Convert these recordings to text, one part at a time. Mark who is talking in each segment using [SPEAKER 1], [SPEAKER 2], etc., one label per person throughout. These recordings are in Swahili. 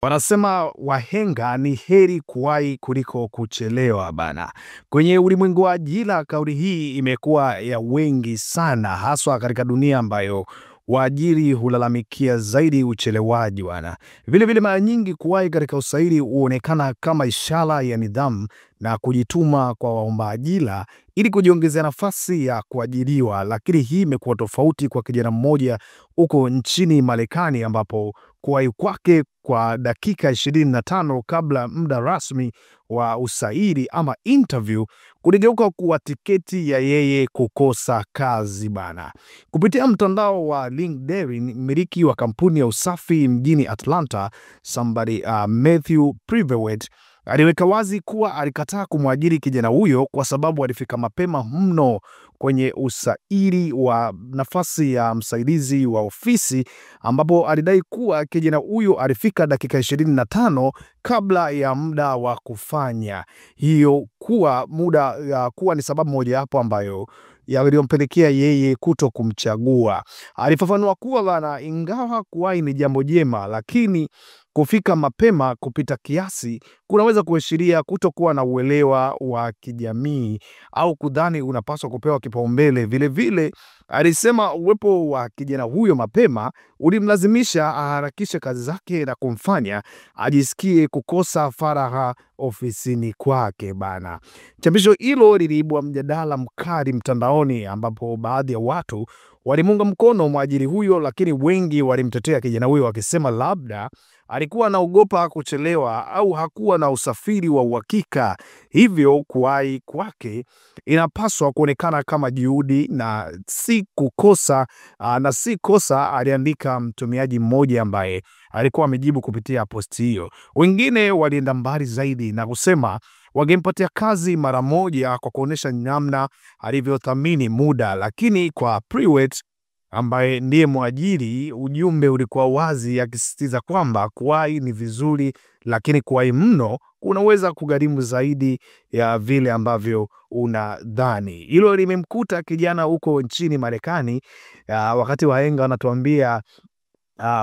[SPEAKER 1] Wanasema wahenga ni heri kuwahi kuliko kuchelewa bana. Kwenye ulimwengu wa ajira, kauli hii imekuwa ya wengi sana, haswa katika dunia ambayo waajiri hulalamikia zaidi uchelewaji bwana. Vile vile mara nyingi kuwahi katika usaili huonekana kama ishara ya nidhamu na kujituma kwa waomba ajira ili kujiongezea nafasi ya kuajiriwa. Lakini hii imekuwa tofauti kwa kijana mmoja huko nchini Marekani, ambapo kuwahi kwake kwa dakika 25 kabla muda rasmi wa usaili ama interview kuligeuka kuwa tiketi ya yeye kukosa kazi bana. Kupitia mtandao wa LinkedIn, mmiliki wa kampuni ya usafi mjini Atlanta, Matthew Privett aliweka wazi kuwa alikataa kumwajiri kijana huyo kwa sababu alifika mapema mno kwenye usaili wa nafasi ya msaidizi wa ofisi, ambapo alidai kuwa kijana huyo alifika dakika 25 kabla ya muda wa kufanya hiyo kuwa ni sababu moja hapo ambayo yaliyompelekea yeye kuto kumchagua. Alifafanua kuwa bana, ingawa kuwahi ni jambo jema, lakini kufika mapema kupita kiasi kunaweza kuashiria kutokuwa na uelewa wa kijamii au kudhani unapaswa kupewa kipaumbele. Vile vile alisema uwepo wa kijana huyo mapema ulimlazimisha aharakishe kazi zake na kumfanya ajisikie kukosa faragha ofisini kwake bana. Chapisho hilo liliibua mjadala mkali mtandaoni, ambapo baadhi ya watu walimunga mkono mwajiri huyo, lakini wengi walimtetea kijana huyo wakisema labda alikuwa anaogopa kuchelewa au hakuwa na usafiri wa uhakika, hivyo kuwahi kwake inapaswa kuonekana kama juhudi na si kosa, aliandika mtumiaji mmoja ambaye alikuwa amejibu kupitia posti hiyo. Wengine walienda mbali zaidi na kusema wangempatia kazi mara moja kwa kuonesha namna alivyothamini muda, lakini kwa Privett ambaye ndiye mwajiri, ujumbe ulikuwa wazi, akisisitiza kwamba kuwahi ni vizuri, lakini kuwahi mno kunaweza kugharimu zaidi ya vile ambavyo unadhani. Hilo limemkuta kijana huko nchini Marekani, wakati wahenga wanatuambia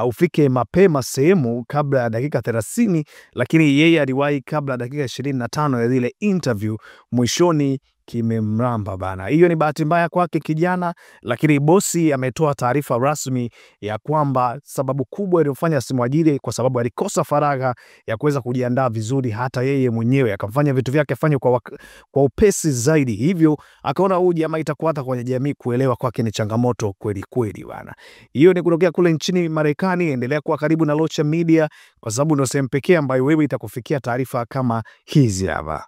[SPEAKER 1] ufike mapema sehemu kabla ya dakika 30, lakini yeye aliwahi kabla dakika 25 ya ile interview. Mwishoni kimemramba bana. Hiyo ni bahati mbaya kwake kijana, lakini bosi ametoa taarifa rasmi ya kwamba sababu kubwa iliyofanya asimwajiri kwa sababu alikosa faragha ya kuweza kujiandaa vizuri, hata yeye mwenyewe akamfanya vitu vyake afanye kwa upesi zaidi, hivyo akaona huyu jamaa itakuwa hata kwenye jamii kuelewa kwake ni changamoto kweli kweli bana. Hiyo ni kutokea kule nchini Marekani. Endelea kuwa karibu na Locha Media kwa sababu ndio sehemu pekee ambayo wewe itakufikia taarifa kama hizi hapa.